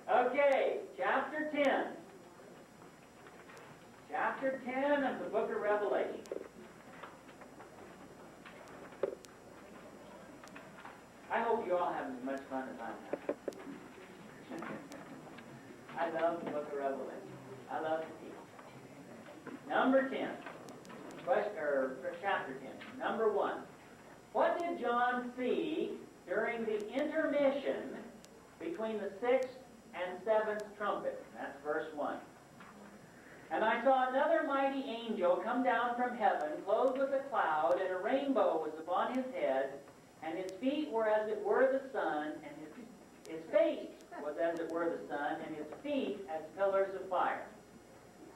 Okay, chapter 10. Chapter 10 of the book of Revelation. I hope you all have as much fun as I'm having. I love the book of Revelation. I love to teach. Number 10. Chapter 10. Number 1. What did John see during the intermission between the 6th and 7th trumpet? That's verse 1. And I saw another mighty angel come down from heaven, clothed with a cloud, and a rainbow was upon his head, and his feet were as it were the sun, and his face was as it were the sun, and his feet as pillars of fire.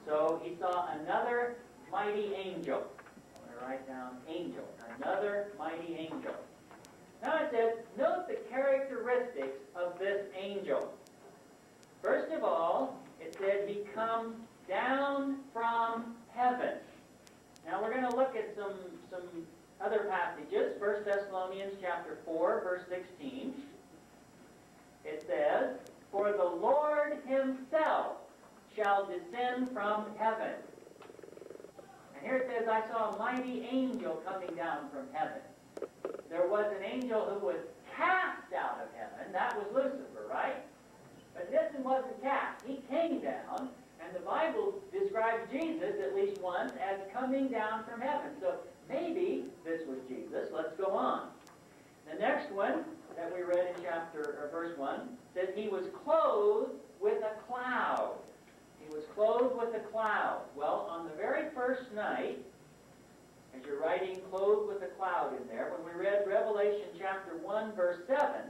So he saw another mighty angel. I'm going to write down angel. Another mighty angel. Now it says, note the characteristics of this angel. First of all, it said he comes down from heaven. Now we're going to look at some other passages. 1 Thessalonians chapter 4, verse 16. It says, for the Lord himself shall descend from heaven. And here it says, I saw a mighty angel coming down from heaven. There was an angel who was cast out of heaven. That was Lucifer, right? But this one wasn't cast. He came down, and the Bible describes Jesus at least once as coming down from heaven. So maybe this was Jesus. Let's go on. The next one that we read in verse 1 says he was clothed with a cloud. He was clothed with a cloud. Well, on the very first night, as you're writing clothed with a cloud in there, when we read Revelation chapter 1, verse 7,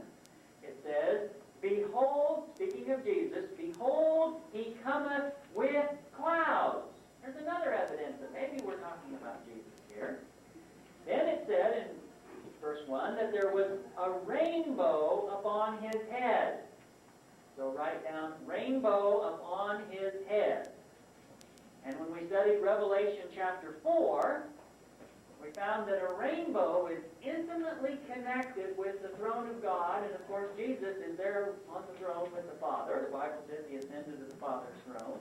it says, behold, speaking of Jesus, behold, he cometh with clouds. There's another evidence that maybe we're talking about Jesus here. Then it said in verse 1 that there was a rainbow upon his head. So write down rainbow upon his head. And when we studied Revelation chapter 4, we found that a rainbow is intimately connected with the throne of God, and of course Jesus is there on the throne with the Father. The Bible says he ascended to the Father's throne.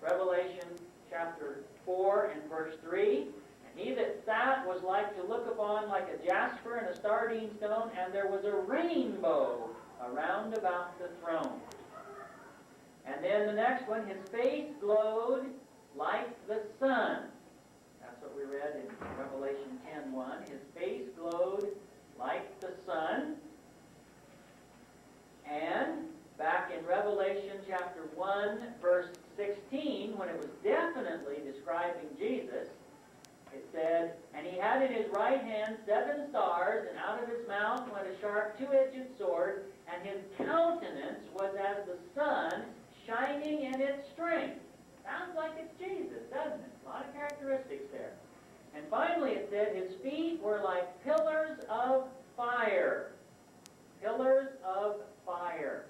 Revelation chapter 4 and verse 3, and he that sat was like to look upon like a jasper and a sardine stone, and there was a rainbow around about the throne. And then the next one, his face glowed like the sun. That's what we read in Revelation 10:1. His face glowed like the sun. And back in Revelation chapter 1, verse 16, when it was definitely describing Jesus, it said, and he had in his right hand 7 stars, and out of his mouth went a sharp 2-edged sword, and his countenance was as the sun shining in its strength. Sounds like it's Jesus, doesn't it? A lot of characteristics there. And finally it said his feet were like pillars of fire. Pillars of fire.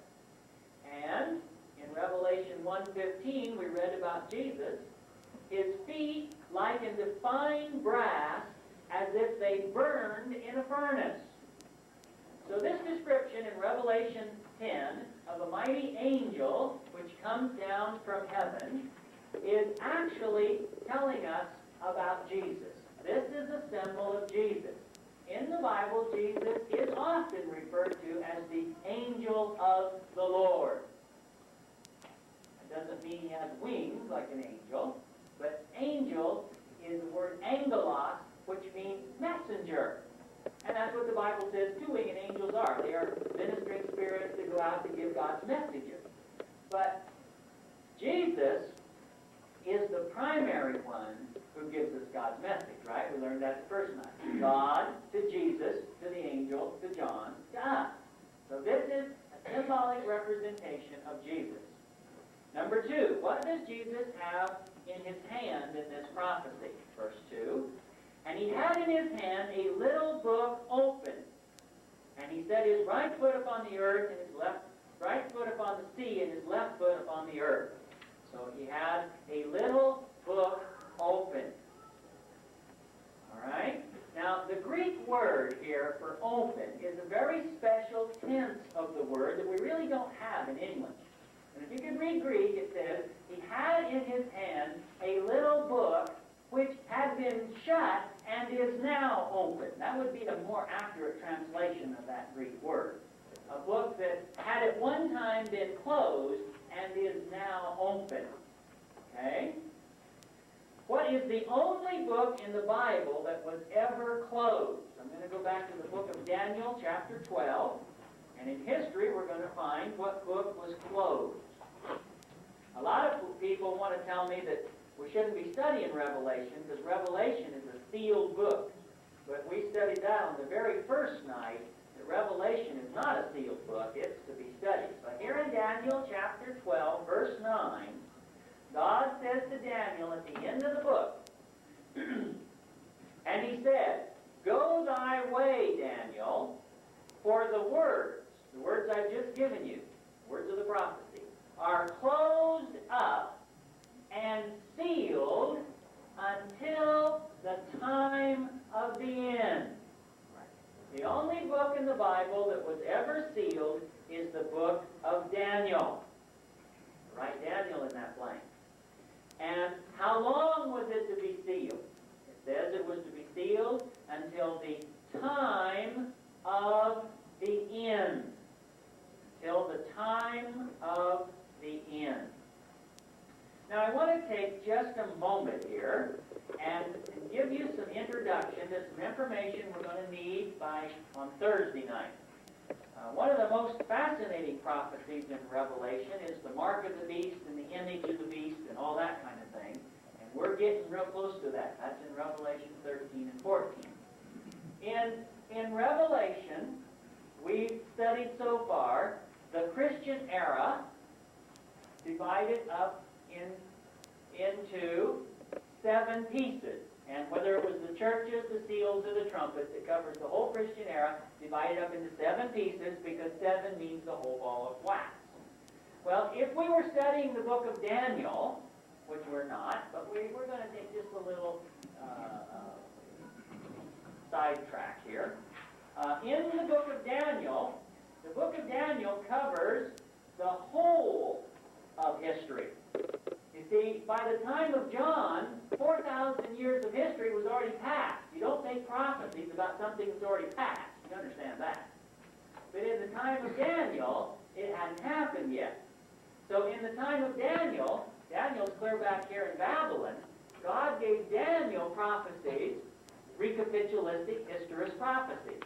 And in Revelation 1:15 we read about Jesus. His feet likened to fine brass as if they burned in a furnace. So this description in Revelation 10 of a mighty angel which comes down from heaven is actually telling us about Jesus. This is a symbol of Jesus. In the Bible, Jesus is often referred to as the angel of the Lord. It doesn't mean he has wings like an angel, but angel is the word angelos, which means messenger. And that's what the Bible says two-winged angels are. They are ministering spirits that go out to give God's messages. But Jesus is the primary one who gives us God's message, right? We learned that the first night. God to Jesus, to the angel, to John, to us. So this is a symbolic representation of Jesus. Number 2, what does Jesus have in his hand in this prophecy? Verse 2, and he had in his hand a little book open, and he set his right foot upon the earth, and his right foot upon the sea, and his left foot upon the earth. So he had a little book open. All right? Now, the Greek word here for open is a very special tense of the word that we really in English. And if you can read Greek, it says, he had in his hand a little book which had been shut and is now open. That would be a more accurate translation of that Greek word. A book that had at one time been closed and is now open. Okay? What is the only book in the Bible that was ever closed? I'm going to go back to the book of Daniel, chapter 12. And in history, we're going to find what book was closed. A lot of people want to tell me that we shouldn't be studying Revelation because Revelation is a sealed book. But we studied that on the very first night, that Revelation is not a sealed book, it's to be studied. But here in Daniel chapter 12, verse 9, God says to Daniel at the end of the book, and he said, "Go thy way, Daniel, for the words I've just given you, words of the prophecy, are closed up and sealed until the time of the end." The only book in the Bible that was ever sealed is the book of Daniel. Write Daniel in that blank. And how long was it to be sealed? It says it was to be sealed until the time of the end. Till the time of the end. Now I want to take just a moment here and give you some introduction to some information we're going to need on Thursday night. One of the most fascinating prophecies in Revelation is the mark of the beast and the image of the beast and all that kind of thing. And we're getting real close to that. That's in Revelation 13 and 14. In Revelation, we've studied so far the Christian era divided up into 7 pieces. And whether it was the churches, the seals, or the trumpets, it covers the whole Christian era, divided up into 7 pieces, because 7 means the whole ball of wax. Well, if we were studying the book of Daniel, which we're not, but we're going to take just a little sidetrack here. In the book of Daniel covers the whole of history. You see, by the time of John, 4,000 years of history was already passed. You don't make prophecies about something that's already passed. You understand that. But in the time of Daniel, it hadn't happened yet. So in the time of Daniel's clear back here in Babylon, God gave Daniel prophecies, recapitulistic historist prophecies.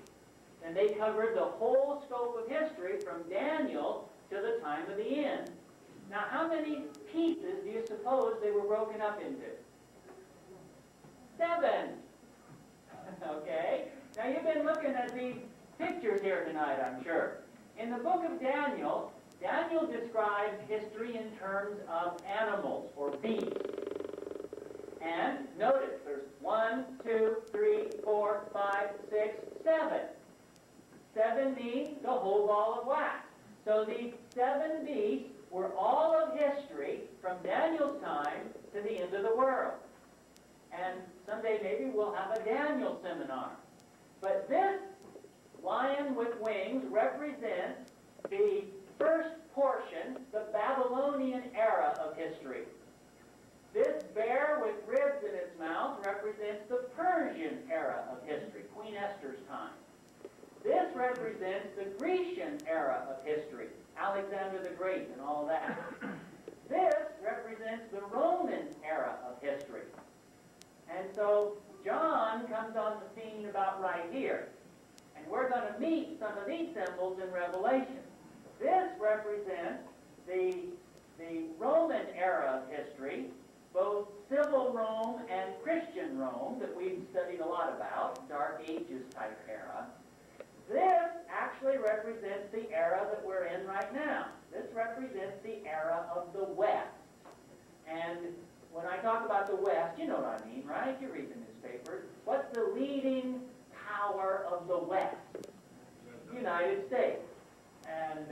And they covered the whole scope of history from Daniel to the time of the end. Now, how many pieces do you suppose they were broken up into? 7. Okay? Now, you've been looking at these pictures here tonight, I'm sure. In the book of Daniel, Daniel describes history in terms of animals or beasts. And notice, there's 1, 2, 3, 4, 5, 6, 7. 7 means the whole ball of wax. So these 7 beasts were all of history from Daniel's time to the end of the world. And someday maybe we'll have a Daniel seminar. But this lion with wings represents the first portion, the Babylonian era of history. This bear with ribs in its mouth represents the Persian era of history, Queen Esther's time. This represents the Grecian era of history, Alexander the Great and all that. This represents the Roman era of history. And so John comes on the scene about right here. And we're going to meet some of these symbols in Revelation. This represents the Roman era of history, both civil Rome and Christian Rome that we've studied a lot about, Dark Ages type era. This actually represents the era that we're in right now. This represents the era of the West. And when I talk about the West, you know what I mean, right? You read the newspapers. What's the leading power of the West? United States. And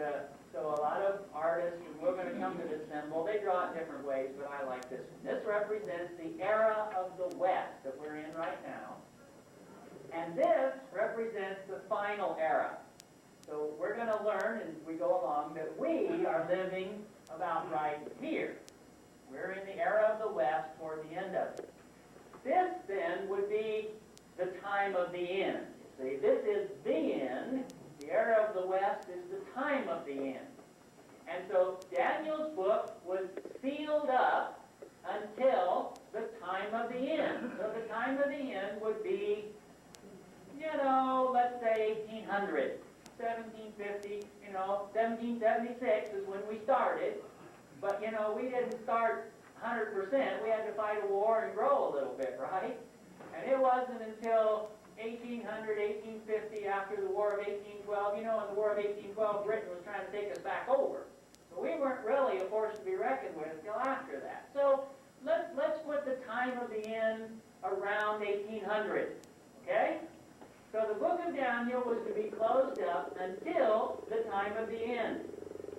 so a lot of artists, and we're going to come to this symbol, they draw it different ways, but I like this one. This represents the era of the West that we're in right now. And this represents the final era. So we're going to learn as we go along that we are living about right here. We're in the era of the West toward the end of it. This then would be the time of the end. You see, this is the end. The era of the West is the time of the end. And so Daniel's book was sealed up until the time of the end. So the time of the end would be, let's say 1800, 1750, 1776 is when we started. But, we didn't start 100%. We had to fight a war and grow a little bit, right? And it wasn't until 1800, 1850, after the War of 1812. In the War of 1812, Britain was trying to take us back over. So we weren't really a force to be reckoned with until after that. So let's put the time of the end around 1800, okay? So the book of Daniel was to be closed up until the time of the end.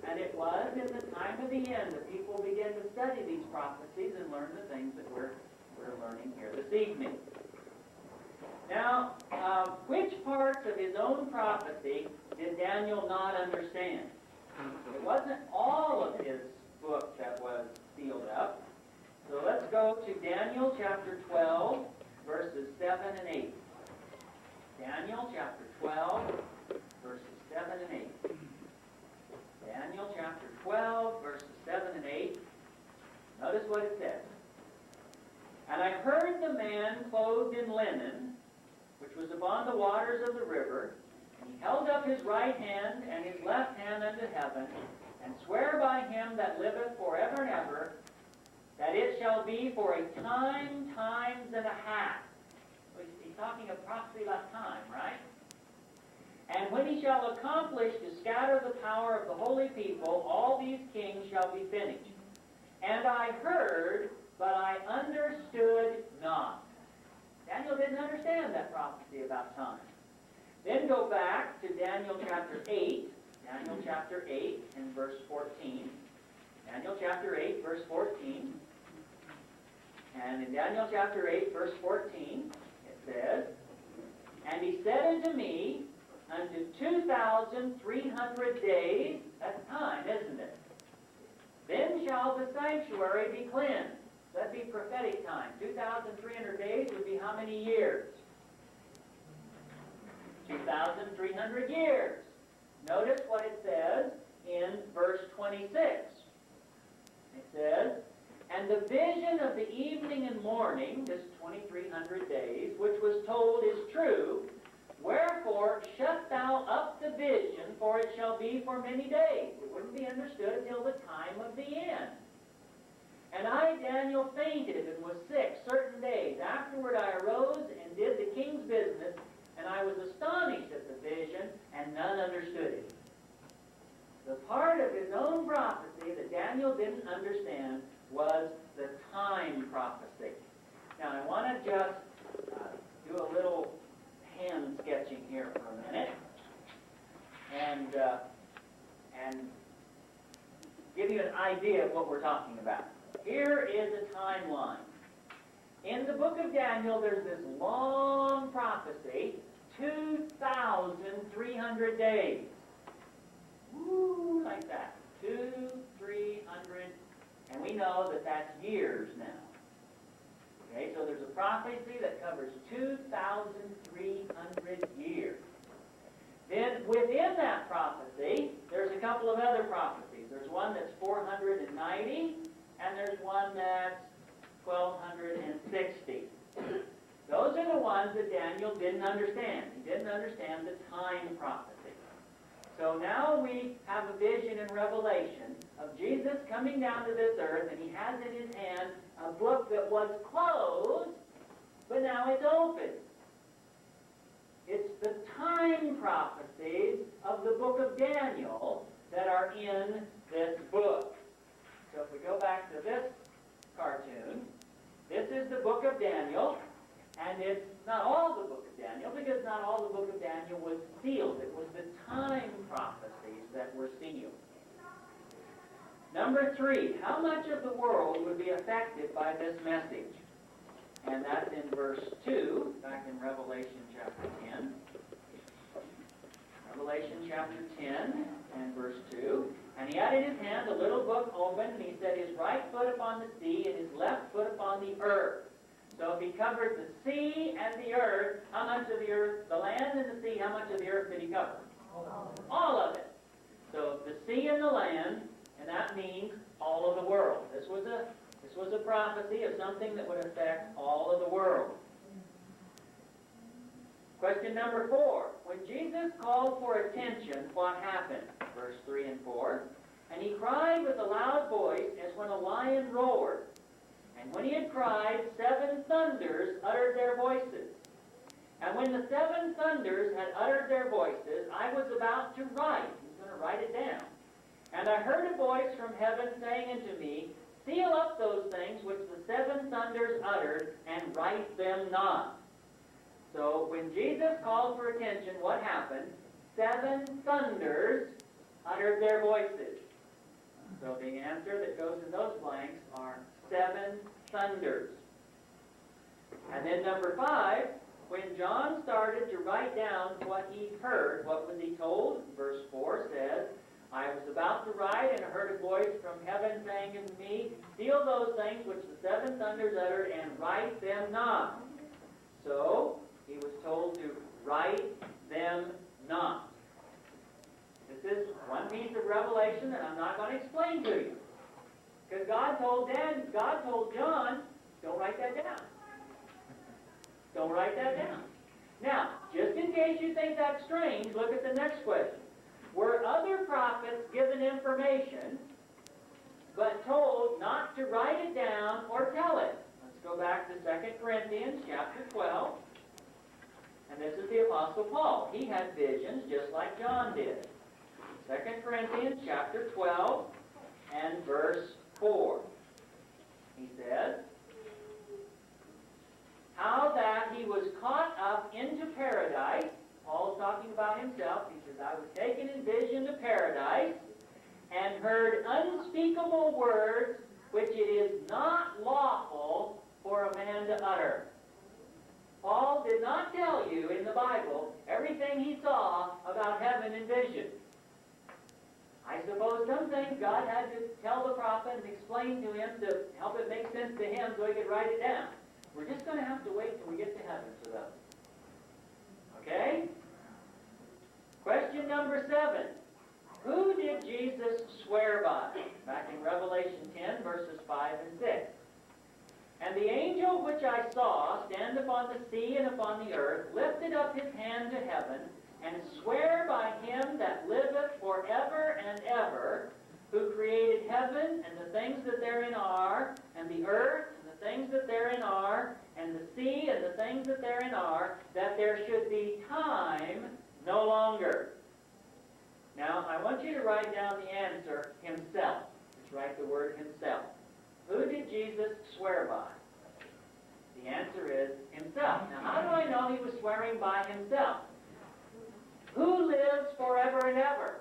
And it was in the time of the end that people began to study these prophecies and learn the things that we're learning here this evening. Now, which parts of his own prophecy did Daniel not understand? It wasn't all of his book that was sealed up. So let's go to Daniel chapter 12, verses 7 and 8. Daniel chapter 12, verses 7 and 8. Daniel chapter 12, verses 7 and 8. Notice what it says. And I heard the man clothed in linen, which was upon the waters of the river, and he held up his right hand and his left hand unto heaven, and sware by him that liveth forever and ever, that it shall be for a time, times and a half. So he's talking of prophecy about time, right? And when he shall accomplish to scatter the power of the holy people, all these kings shall be finished. And I heard, but I understood not. Daniel didn't understand that prophecy about time. Then go back to Daniel chapter 8. Daniel chapter 8 and verse 14. Daniel chapter 8, verse 14. And in Daniel chapter 8, verse 14, it says, And he said unto me, unto 2,300 days, that's time, isn't it? Then shall the sanctuary be cleansed. That'd be prophetic time. 2,300 days would be how many years? 2,300 years. Notice what it says in verse 26. It says, And the vision of the evening and morning, this 2,300 days, which was told is true, wherefore shut thou up the vision, for it shall be for many days. It wouldn't be understood till the time of the end. And I, Daniel, fainted and was sick certain days. Afterward I arose and did the king's business, and I was astonished at the vision, and none understood it. The part of his own prophecy that Daniel didn't understand was the time prophecy. Now I want to just do a little hand sketching here for a minute, and give you an idea of what we're talking about. Here is a timeline. In the book of Daniel, there's this long prophecy, 2,300 days. Woo, like that. 2,300, and we know that that's years now. Okay, so there's a prophecy that covers 2,300 years. Then within that prophecy, there's a couple of other prophecies. There's one that's 490, and there's one that's 1,260. Those are the ones that Daniel didn't understand. He didn't understand the time prophecy. So now we have a vision in Revelation of Jesus coming down to this earth, and he has in his hand a book that was closed, but now it's open. It's the time prophecies of the book of Daniel that are in this book. So if we go back to this cartoon, this is the book of Daniel, and it's not all the book of Daniel, because not all the book of Daniel was sealed. It was the time prophecies that were sealed. Number 3, how much of the world would be affected by this message? And that's in verse 2, back in Revelation chapter 10. Revelation chapter 10 and verse 2. And he had in his hand a little book open, and he set his right foot upon the sea and his left foot upon the earth. So if he covered the sea and the earth, how much of the earth, the land and the sea, how much of the earth did he cover? All of it. So the sea and the land, and that means all of the world. This was a prophecy of something that would affect all of the world. Question number 4. When Jesus called for attention, what happened? Verse 3 and 4. And he cried with a loud voice as when a lion roared. And when he had cried, 7 thunders uttered their voices. And when the 7 thunders had uttered their voices, I was about to write. He's going to write it down. And I heard a voice from heaven saying unto me, Seal up those things which the 7 thunders uttered, and write them not. So when Jesus called for attention, what happened? 7 thunders uttered their voices. So the answer that goes in those blanks are 7 thunders. And then number 5, when John started to write down what he heard, what was he told? Verse 4 says, I was about to write, and I heard a voice from heaven saying unto me, Seal those things which the 7 thunders uttered, and write them not. So he was told to write them not. This is one piece of revelation that I'm not going to explain to you. Because God told John, don't write that down. Don't write that down. Now, just in case you think that's strange, look at the next question. Were other prophets given information, but told not to write it down or tell it? Let's go back to 2 Corinthians chapter 12. And this is the Apostle Paul. He had visions just like John did. 2 Corinthians chapter 12 and verse 4. He says, how that he was caught up into paradise. Paul's talking about himself. He says, I was taken in vision to paradise and heard unspeakable words which it is not lawful for a man to utter. Paul did not tell you in the Bible everything he saw about heaven in vision. I suppose some things God had to tell the prophet and explain to him to help it make sense to him so he could write it down. We're just going to have to wait till we get to heaven for those. Okay? Question number 7. Who did Jesus swear by? Back in Revelation 10, verses 5 and 6. And the angel which I saw stand upon the sea and upon the earth lifted up his hand to heaven, and sware by him that liveth forever and ever, who created heaven and the things that therein are, and the earth and the things that therein are, and the sea and the things that therein are, that there should be time no longer. Now, I want you to write down the answer, himself. Just write the word himself. Who did Jesus swear by? The answer is himself. Now, how do I know he was swearing by himself? Who lives forever and ever?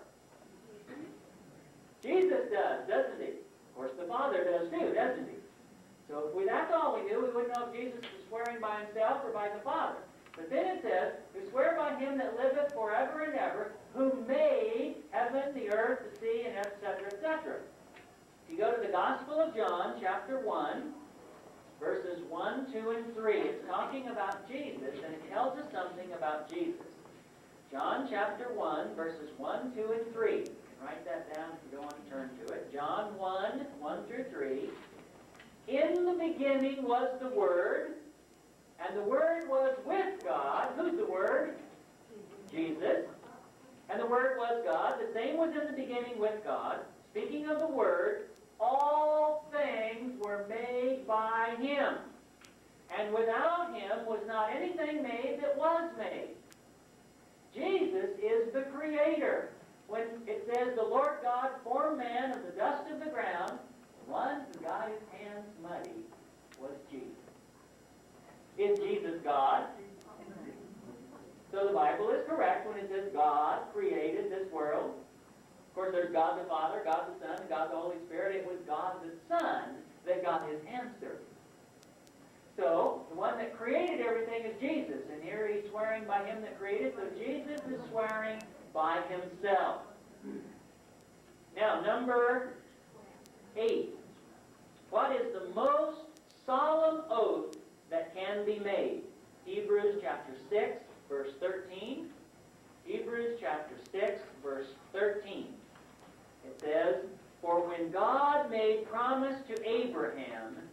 Jesus does, doesn't he? Of course, the Father does too, doesn't he? So if that's all we knew, we wouldn't know if Jesus was swearing by himself or by the Father. But then it says, who swear by him that liveth forever and ever, who made heaven, the earth, the sea, and etc., etc. If you go to the Gospel of John, chapter 1, verses 1, 2, and 3, it's talking about Jesus, and it tells us something about Jesus. John chapter 1, verses 1, 2, and 3. You can write that down if you don't want to turn to it. John 1, 1 through 3. In the beginning was the Word, and the Word was with God. Who's the Word? Jesus. And the Word was God. The same was in the beginning with God. Speaking of the Word, all things were made by him. And without him was not anything made that was made. Jesus is the Creator. When it says the Lord God formed man of the dust of the ground, the one who got his hands muddy was Jesus. Is Jesus God? So the Bible is correct when it says God created this world. Of course, there's God the Father, God the Son, and God the Holy Spirit. It was God the Son that got his hands dirty. So, the one that created everything is Jesus. And here he's swearing by him that created. So Jesus is swearing by himself. Now, number 8. What is the most solemn oath that can be made? Hebrews chapter 6, verse 13. Hebrews chapter 6, verse 13. It says, "For when God made promise to Abraham,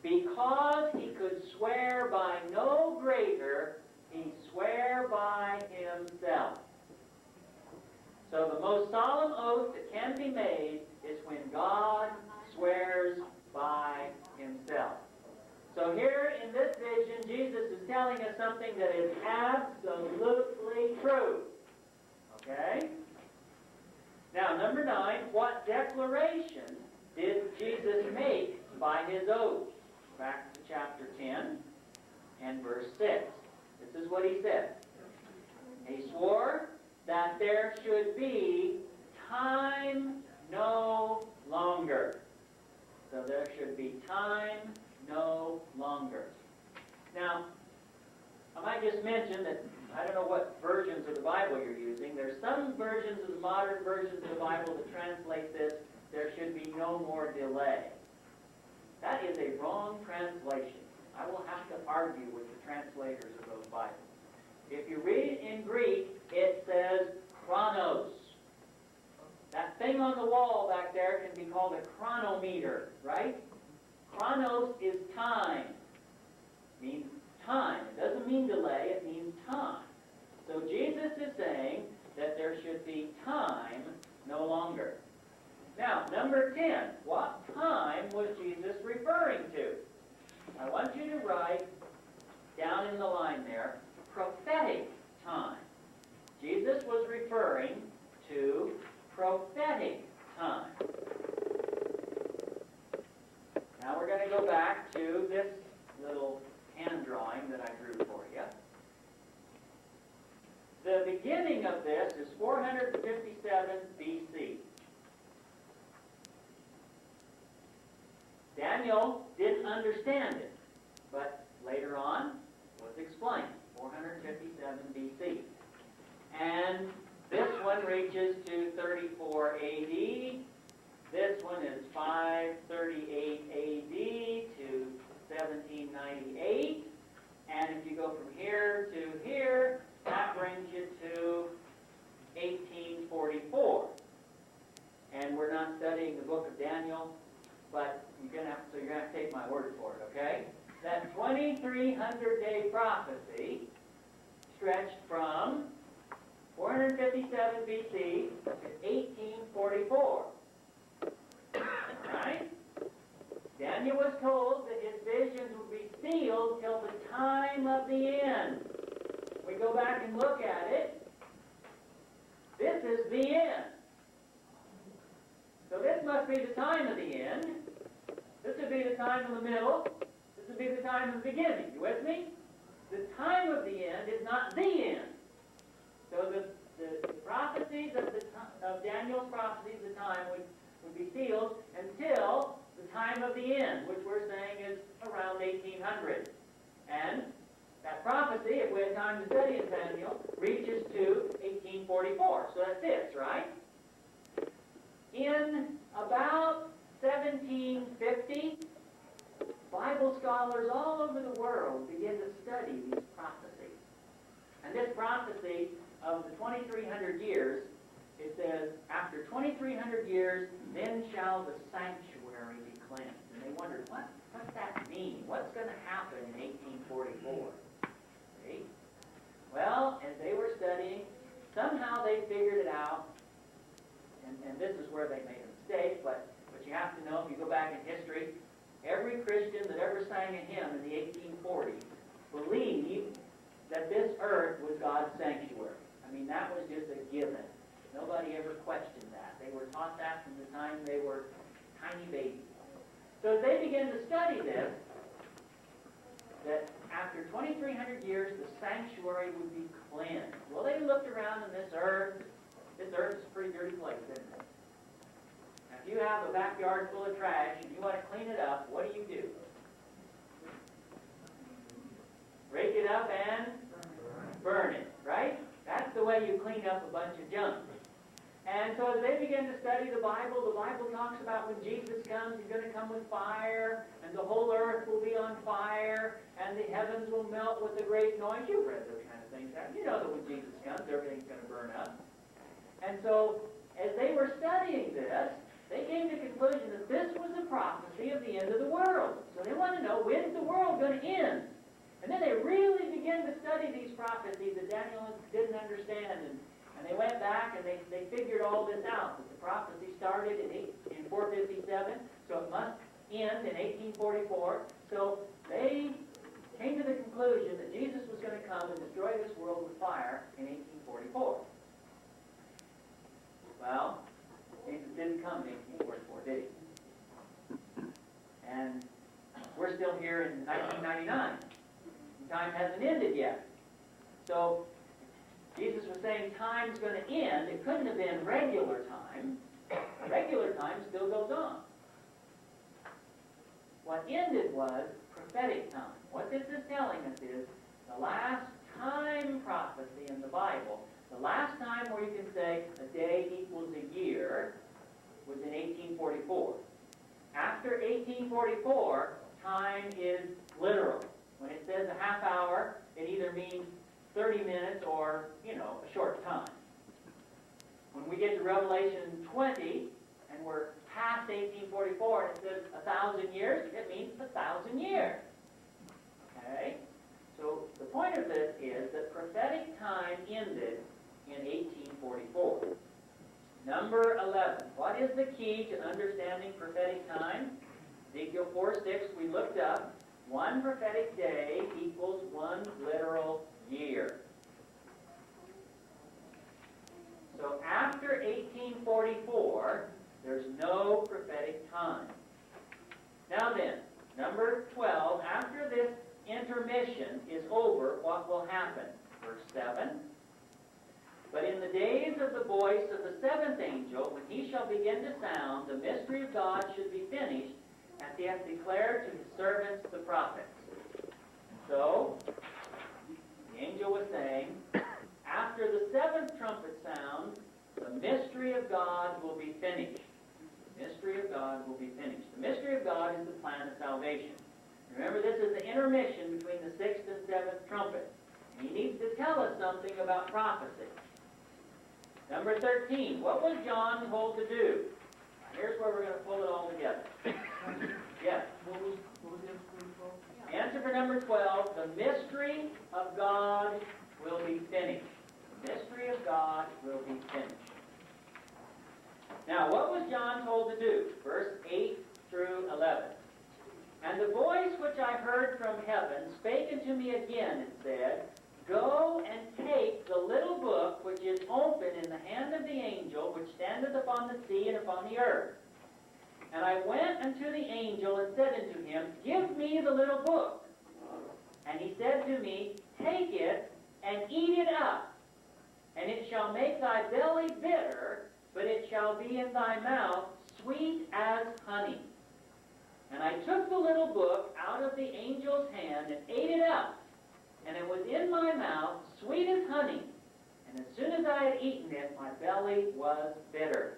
because he could swear by no greater, he sware by himself." So the most solemn oath that can be made is when God swears by himself. So here in this vision, Jesus is telling us something that is absolutely true. Okay? Now, number 9, what declaration did Jesus make by his oath? Back to chapter 10 and verse 6. This is what he said. He swore that there should be time no longer. So there should be time no longer. Now, I might just mention that I don't know what versions of the Bible you're using. There's some versions of the modern versions of the Bible that translate this, "There should be no more delay." That is a wrong translation. I will have to argue with the translators of those Bibles. If you read it in Greek, it says chronos. That thing on the wall back there can be called a chronometer, right? Chronos is time. It means time. It doesn't mean delay, it means time. So Jesus is saying that there should be time no longer. Now, number 10, what time was Jesus referring to? I want you to write down in the line there, prophetic time. Jesus was referring to prophetic time. Now we're going to go back to this little hand drawing that I drew for you. The beginning of this is 457 BC. Daniel didn't understand it, but later on was explained, 457 BC. And this one reaches to 34 AD. This one is 538 AD to 1798. And if you go from here to here, that brings you to 1844. And we're not studying the book of Daniel, but you're going to have to take my word for it, okay? That 2300-day prophecy stretched from 457 BC to 1844. Right? Daniel was told that his visions would be sealed till the time of the end. We go back and look at it. This is the end. So this must be the time of the end. This would be the time in the middle. This would be the time of the beginning. You with me? The time of the end is not the end. So the prophecies of Daniel's prophecies, the time would be sealed until the time of the end, which we're saying is around 1800. And that prophecy, if we had time to study in Daniel, reaches to 1844. So that's this, right? In about 1750, Bible scholars all over the world begin to study these prophecies. And this prophecy of the 2300 years, it says, after 2300 years, then shall the sanctuary be cleansed. And they wondered, what's that mean? What's going to happen in 1844? See? Well, as they were studying, somehow they figured it out. And this is where they made a mistake, but you have to know, if you go back in history, every Christian that ever sang a hymn in the 1840s believed that this earth was God's sanctuary. I mean, that was just a given. Nobody ever questioned that. They were taught that from the time they were tiny babies. So as they began to study this, that after 2,300 years, the sanctuary would be cleansed. Well, they looked around in this earth. This earth is a pretty dirty place, isn't it? Now, if you have a backyard full of trash and you want to clean it up, what do? Rake it up and burn it, right? That's the way way you clean up a bunch of junk. And so as they begin to study the Bible talks about when Jesus comes, he's going to come with fire, and the whole earth will be on fire, and the heavens will melt with a great noise. You've read those kind of things, haven't you? You know that when Jesus comes, everything's going to burn up. And so as they were studying this, they came to the conclusion that this was a prophecy of the end of the world. So they wanted to know, when's the world going to end? And then they really began to study these prophecies that Daniel didn't understand. And they went back and they figured all this out. That the prophecy started in 457, so it must end in 1844. So they came to the conclusion that Jesus was going to come and destroy this world with fire in 1844. Well, Jesus didn't come in 1844, did he? And we're still here in 1999. Time hasn't ended yet. So Jesus was saying time's going to end. It couldn't have been regular time. Regular time still goes on. What ended was prophetic time. What this is telling us is the last time prophecy in the Bible, the last time where you can say a day equals a year, was in 1844. After 1844, time is literal. When it says a half hour, it either means 30 minutes or, a short time. When we get to Revelation 20, and we're past 1844, and it says 1,000 years, it means 1,000 years. Okay? So the point of this is that prophetic time ended in 1844. Number 11. What is the key to understanding prophetic time? Ezekiel 4:6, we looked up. One prophetic day equals one literal year. So after 1844, there's no prophetic time. Now then, number 12, after this intermission is over, what will happen? Verse 7. But in the days of the voice of the seventh angel, when he shall begin to sound, the mystery of God should be finished, as he hath declared to his servants the prophets. So, the angel was saying, after the seventh trumpet sound, the mystery of God will be finished. The mystery of God will be finished. The mystery of God is the plan of salvation. Remember, this is the intermission between the sixth and seventh trumpet. And he needs to tell us something about prophecy. Number 13, what was John told to do? Now, here's where we're going to pull it all together. Yes. What was the answer? Answer for number 12, the mystery of God will be finished. The mystery of God will be finished. Now, what was John told to do? Verse 8 through 11. And the voice which I heard from heaven spake unto me again and said, Go and take the little book which is open in the hand of the angel which standeth upon the sea and upon the earth. And I went unto the angel and said unto him, Give me the little book. And he said to me, Take it and eat it up, and it shall make thy belly bitter, but it shall be in thy mouth sweet as honey. And I took the little book out of the angel's hand and ate it up, and it was in my mouth sweet as honey. And as soon as I had eaten it, my belly was bitter.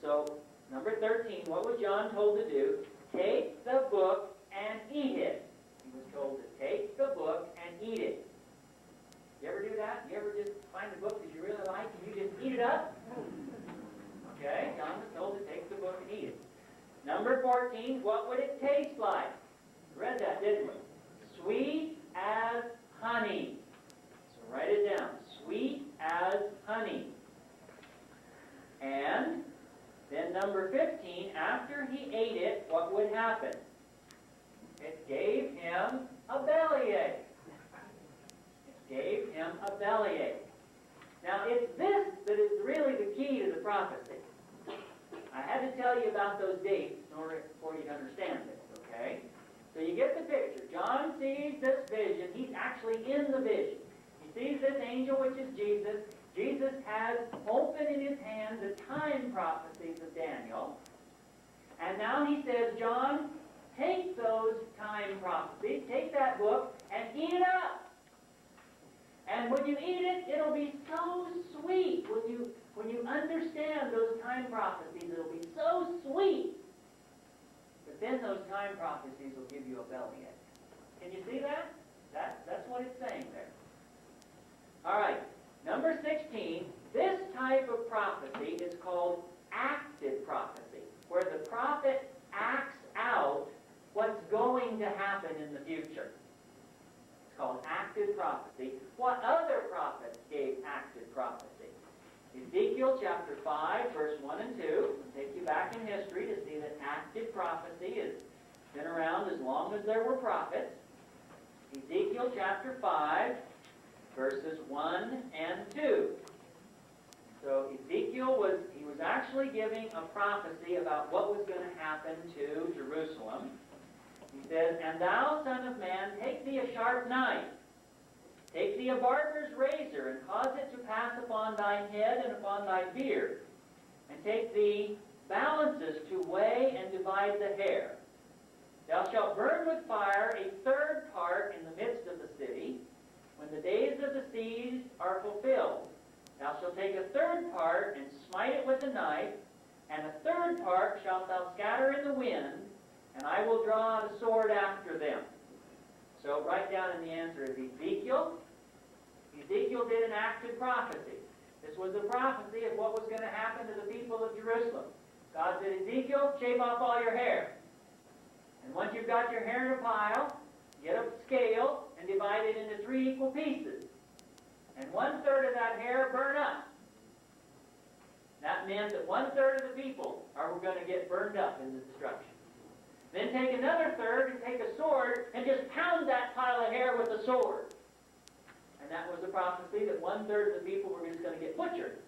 So, number 13, what was John told to do? Take the book and eat it. He was told to take the book and eat it. You ever do that? You ever just find a book that you really like and you just eat it up? Okay, John was told to take the book and eat it. Number 14, what would it taste like? We read that, didn't we? Sweet as honey. So write it down. Sweet as honey. And then number 15, after he ate it, what would happen? It gave him a bellyache. It gave him a bellyache. Now, it's this that is really the key to the prophecy. I had to tell you about those dates in order for you to understand this, okay? So you get the picture. John sees this vision. He's actually in the vision. He sees this angel, which is Jesus. Jesus has open in his hand the time prophecies of Daniel. And now he says, John, take those time prophecies, take that book, and eat it up. And when you eat it, it'll be so sweet. When you understand those time prophecies, it'll be so sweet. But then those time prophecies will give you a bellyache. Can you see that? That's what it's saying there. All right, number 16. This type of prophecy is called active prophecy, where the prophet acts out what's going to happen in the future. It's called active prophecy. What other prophets gave active prophecy? Ezekiel chapter 5, verse 1 and 2. I'll take you back in history to see that active prophecy has been around as long as there were prophets. Ezekiel chapter 5, verses 1 and 2. So Ezekiel was actually giving a prophecy about what was going to happen to Jerusalem. He says, "And thou, son of man, take thee a sharp knife, take thee a barber's razor, and cause it to pass upon thine head and upon thy beard, and take thee balances to weigh and divide the hair. Thou shalt burn with fire a third part in the midst of the city, when the days of the siege are fulfilled. Thou shalt take a third part and smite it with a knife, and a third part shalt thou scatter in the wind, and I will draw out a sword after them." So write down in the answer is Ezekiel. Ezekiel did an active prophecy. This was a prophecy of what was going to happen to the people of Jerusalem. God said, "Ezekiel, shave off all your hair. And once you've got your hair in a pile, get a scale and divide it into 3 equal pieces. And 1/3 of that hair burn up." That meant that 1/3 of the people are going to get burned up in the destruction. Then take another third and take a sword and just pound that pile of hair with a sword. And that was the prophecy that 1/3 of the people were just going to get butchered.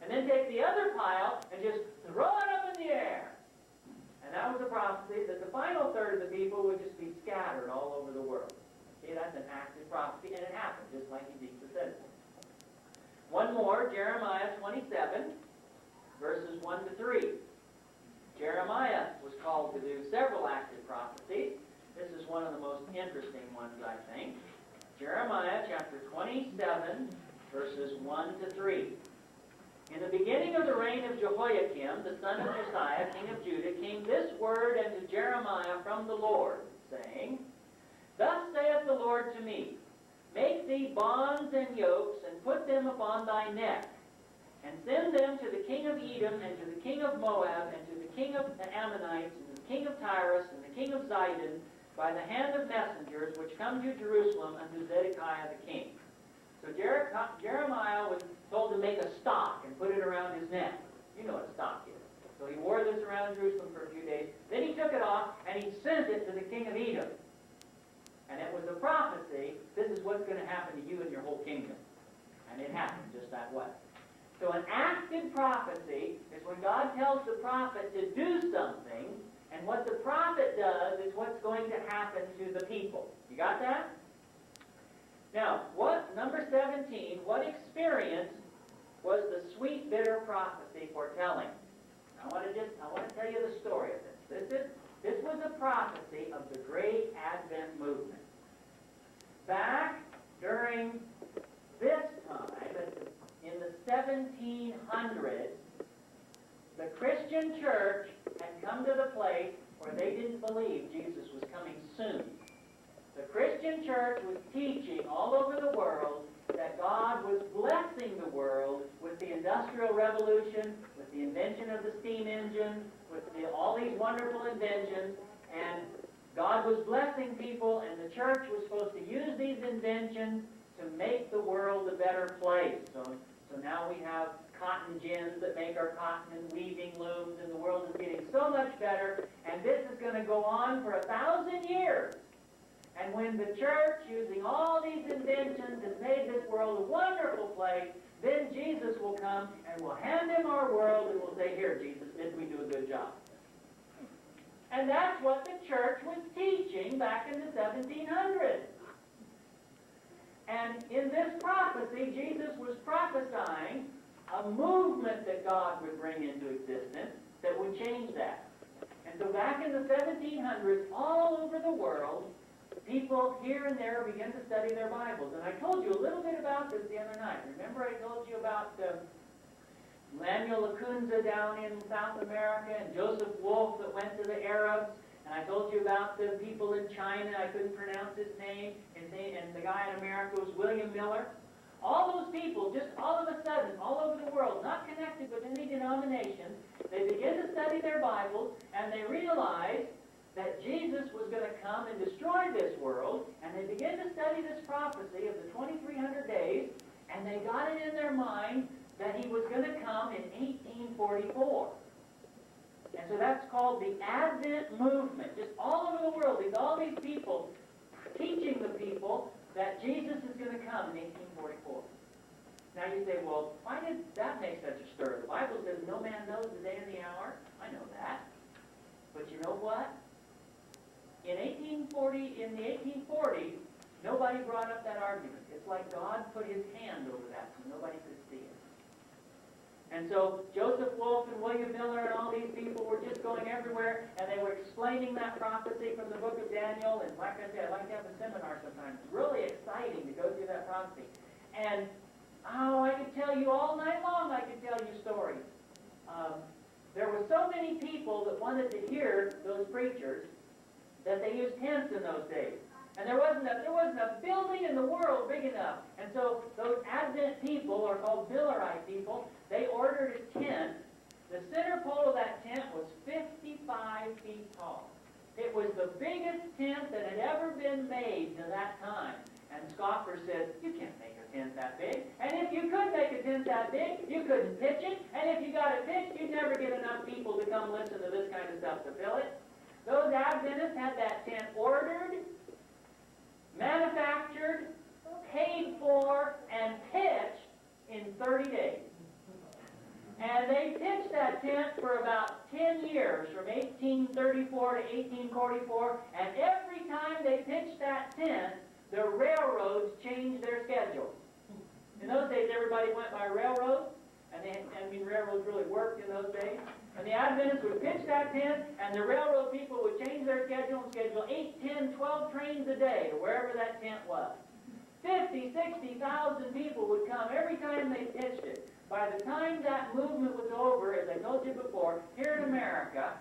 And then take the other pile and just throw it up in the air. And that was the prophecy that the final third of the people would just be scattered all over the world. See, that's an active prophecy, and it happened, just like Ezekiel said. One more, Jeremiah 27, verses 1 to 3. Jeremiah was called to do several active prophecies. This is one of the most interesting ones, I think. Jeremiah chapter 27, verses 1 to 3. "In the beginning of the reign of Jehoiakim, the son of Josiah, king of Judah, came this word unto Jeremiah from the Lord, saying, Thus saith the Lord to me, Make thee bonds and yokes, and put them upon thy neck, and send them to the king of Edom, and to the king of Moab, and to the king of the Ammonites, and to the king of Tyrus, and the king of Zidon, by the hand of messengers, which come to Jerusalem unto Zedekiah the king." So Jeremiah was told to make a stock and put it around his neck. You know what a stock is. So he wore this around Jerusalem for a few days. Then he took it off, and he sent it to the king of Edom. And it was a prophecy, this is what's going to happen to you and your whole kingdom. And it happened just that way. So an active prophecy is when God tells the prophet to do something, and what the prophet does is what's going to happen to the people. You got that? Now, number 17, what experience was the sweet, bitter prophecy foretelling? I want to tell you the story of this. This was a prophecy of the Great Advent movement. Back during this time, in the 1700s, the Christian church had come to the place where they didn't believe Jesus was coming soon. The Christian church was teaching all over the world that God was blessing the world with the Industrial Revolution, with the invention of the steam engine, with all these wonderful inventions, and God was blessing people, and the church was supposed to use these inventions to make the world a better place. So now we have cotton gins that make our cotton and weaving looms, and the world is getting so much better, and this is going to go on for 1,000 years. And when the church, using all these inventions, has made this world a wonderful place, then Jesus will come and we'll hand him our world and we'll say, "Here, Jesus, did we do a good job?" And that's what the church was teaching back in the 1700s. And in this prophecy, Jesus was prophesying a movement that God would bring into existence that would change that. And so back in the 1700s, all over the world, people here and there begin to study their Bibles. And I told you a little bit about this the other night. Remember I told you about Manuel Lacunza down in South America and Joseph Wolf that went to the Arabs. And I told you about the people in China. I couldn't pronounce his name. And the guy in America was William Miller. All those people, just all of a sudden, all over the world, not connected with any denomination, they begin to study their Bibles, and they realize that Jesus was going to come and destroy this world, and they begin to study this prophecy of the 2,300 days, and they got it in their mind that he was going to come in 1844. And so that's called the Advent movement. Just all over the world, all these people teaching the people that Jesus is going to come in 1844. Now you say, well, why did that make such a stir? The Bible says no man knows the day or the hour. I know that. But you know what? In the 1840s, nobody brought up that argument. It's like God put his hand over that so nobody could see it. And so Joseph Wolf and William Miller and all these people were just going everywhere, and they were explaining that prophecy from the book of Daniel. And like I said, I'd like to have a seminar sometime. It's really exciting to go through that prophecy. And, I could tell you all night long, I could tell you stories. There were so many people that wanted to hear those preachers that they used tents in those days. And there wasn't a building in the world big enough. And so those Advent people, are called Millerite people, they ordered a tent. The center pole of that tent was 55 feet tall. It was the biggest tent that had ever been made to that time. And scoffers said, you can't make a tent that big. And if you could make a tent that big, you couldn't pitch it. And if you got it pitched, you'd never get enough people to come listen to this kind of stuff to fill it. Those Adventists had that tent ordered, manufactured, paid for, and pitched in 30 days. And they pitched that tent for about 10 years, from 1834 to 1844, and every time they pitched that tent, the railroads changed their schedule. In those days, everybody went by railroad, and railroads really worked in those days. And the Adventists would pitch that tent, and the railroad people would change their schedule and schedule 8, 10, 12 trains a day to wherever that tent was. 50, 60,000 people would come every time they pitched it. By the time that movement was over, as I told you before, here in America,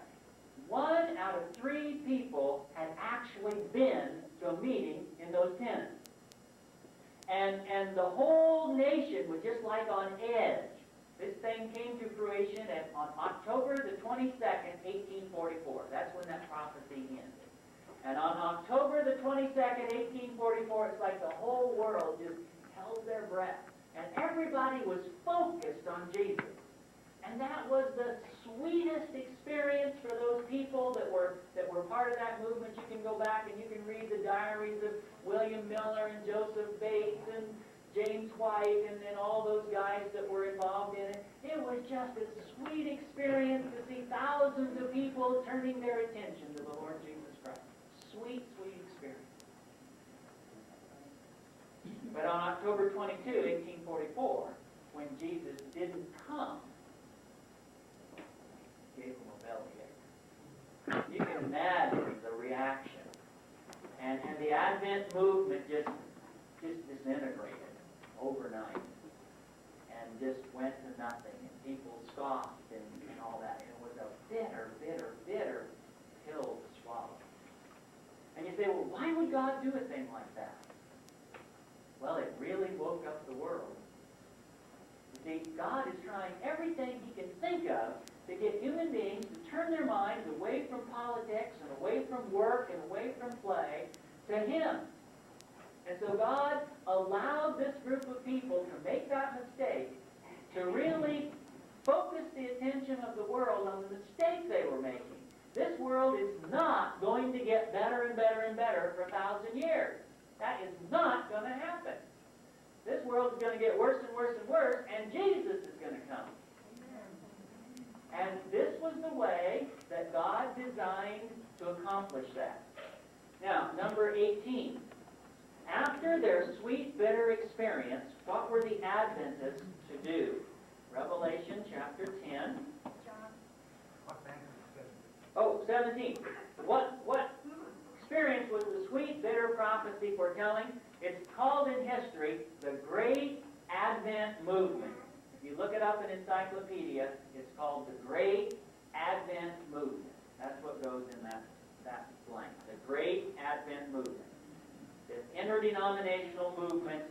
1 out of 3 people had actually been to a meeting in those tents. And the whole nation was just like on edge. This thing came to fruition on October the 22nd, 1844. That's when that prophecy ended. And on October the 22nd, 1844, it's like the whole world just held their breath. And everybody was focused on Jesus. And that was the sweetest experience for those people that were part of that movement. You can go back and you can read the diaries of William Miller and Joseph Bates and James White and all those guys that were involved in it. It was just a sweet experience to see thousands of people turning their attention to the Lord Jesus Christ. Sweet, sweet experience. But on October 22, 1844, when Jesus didn't come, gave them a bellyache. You can imagine the reaction. And the Advent movement just disintegrated overnight and just went to nothing. And people scoffed and all that. It was a bitter, bitter, bitter pill to swallow. And you say, well, why would God do a thing like that? Well, it really woke up the world. You see, God is trying everything he can think of to get human beings to turn their minds away from politics and away from work and away from play to him. And so God allowed this group of people to make that mistake, to really focus the attention of the world on the mistake they were making. This world is not going to get better and better and better for 1,000 years. That is not going to happen. This world is going to get worse and worse and worse, and Jesus is going to come. And this was the way that God designed to accomplish that. Now, number 18. After their sweet, bitter experience, what were the Adventists to do? Revelation chapter 10. Oh, 17. What experience was the sweet, bitter prophecy foretelling. It's called in history the Great Advent Movement. If you look it up in encyclopedia, it's called the Great Advent Movement. That's what goes in that blank. The Great Advent Movement. This interdenominational movement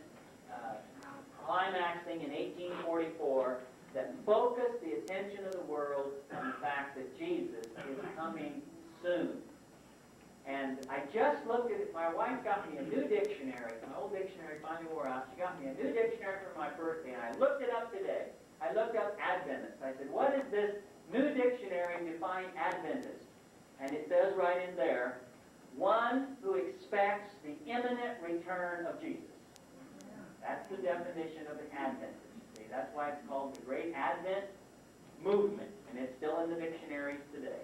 climaxing in 1844 that focused the attention of the world on the fact that Jesus is coming soon. And I just looked at it. My wife got me a new dictionary. My old dictionary finally wore out. She got me a new dictionary for my birthday, and I looked it up today. I looked up Adventist. I said, what is this new dictionary define Adventist? And it says right in there, one who expects the imminent return of Jesus. That's the definition of an Adventist. See, that's why it's called the Great Advent Movement, and it's still in the dictionaries today.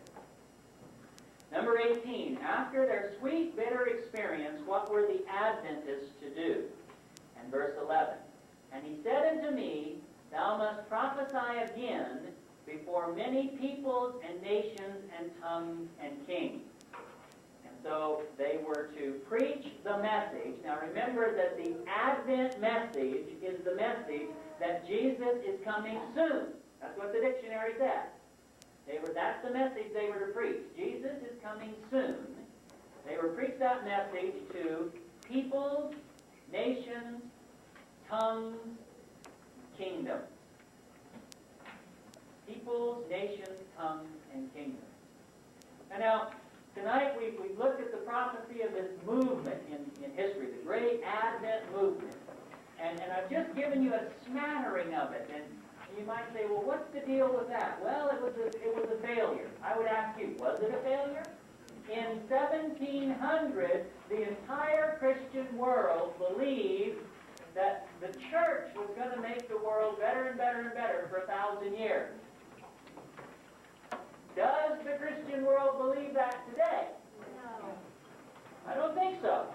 Number 18, after their sweet, bitter experience, what were the Adventists to do? And verse 11, and he said unto me, thou must prophesy again before many peoples and nations and tongues and kings. And so they were to preach the message. Now remember that the Advent message is the message that Jesus is coming soon. That's what the dictionary says. That's the message they were to preach. Jesus is coming soon. They were to preach that message to peoples, nations, tongues, kingdoms. Peoples, nations, tongues, and kingdoms. And now, tonight we've looked at the prophecy of this movement in history, the Great Advent Movement. And I've just given you a smattering of it. And you might say, well, what's the deal with that? Well, it was a failure. I would ask you, was it a failure? In 1700, the entire Christian world believed that the church was going to make the world better and better and better for 1,000 years. Does the Christian world believe that today? No. I don't think so.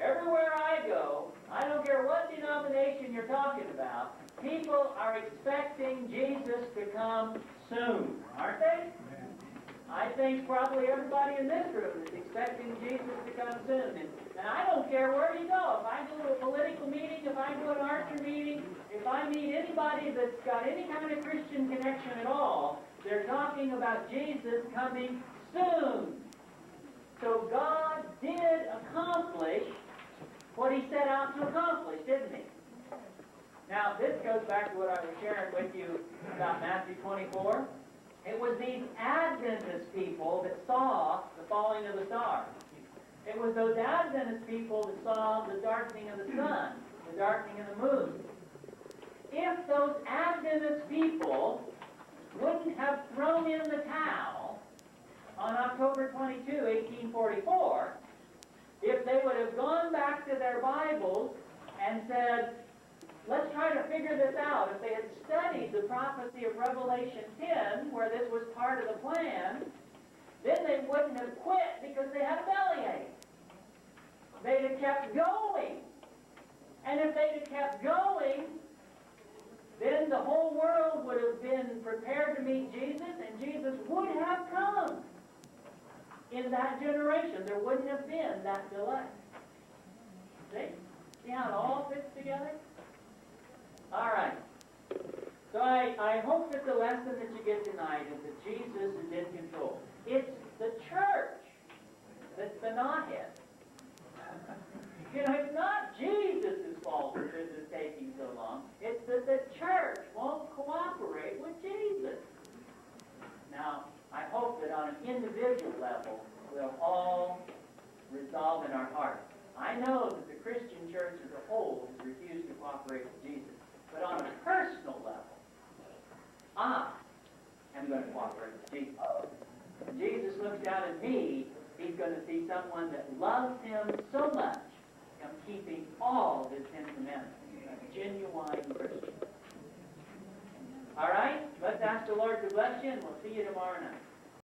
Everywhere I go, I don't care what denomination you're talking about, people are expecting Jesus to come soon, aren't they? I think probably everybody in this room is expecting Jesus to come soon. And I don't care where you go. If I go to a political meeting, if I go to an Archer meeting, if I meet anybody that's got any kind of Christian connection at all, they're talking about Jesus coming soon. So God did accomplish what he set out to accomplish, didn't he? Now, this goes back to what I was sharing with you about Matthew 24. It was these Adventist people that saw the falling of the stars. It was those Adventist people that saw the darkening of the sun, the darkening of the moon. If those Adventist people wouldn't have thrown in the towel on October 22, 1844, if they would have gone back to their Bibles and said, let's try to figure this out. If they had studied the prophecy of Revelation 10, where this was part of the plan, then they wouldn't have quit because they had a bellyache. They'd have kept going. And if they'd have kept going, then the whole world would have been prepared to meet Jesus, and Jesus would have come in that generation. There wouldn't have been that delay. See how it all fits together? All right. So I hope that the lesson that you get tonight is that Jesus is in control. It's the church that's the knothead. It's not Jesus' fault that this is taking so long. It's that the church won't cooperate with Jesus. Now, I hope that on an individual level, we'll all resolve in our hearts. I know that the Christian church as a whole has refused to cooperate with Jesus. But on a personal level, I am going to cooperate with Jesus. When Jesus looks down at me, he's going to see someone that loves him so much, I'm keeping all his Ten Commandments. A genuine Christian. All right? Let's ask the Lord to bless you, and we'll see you tomorrow night.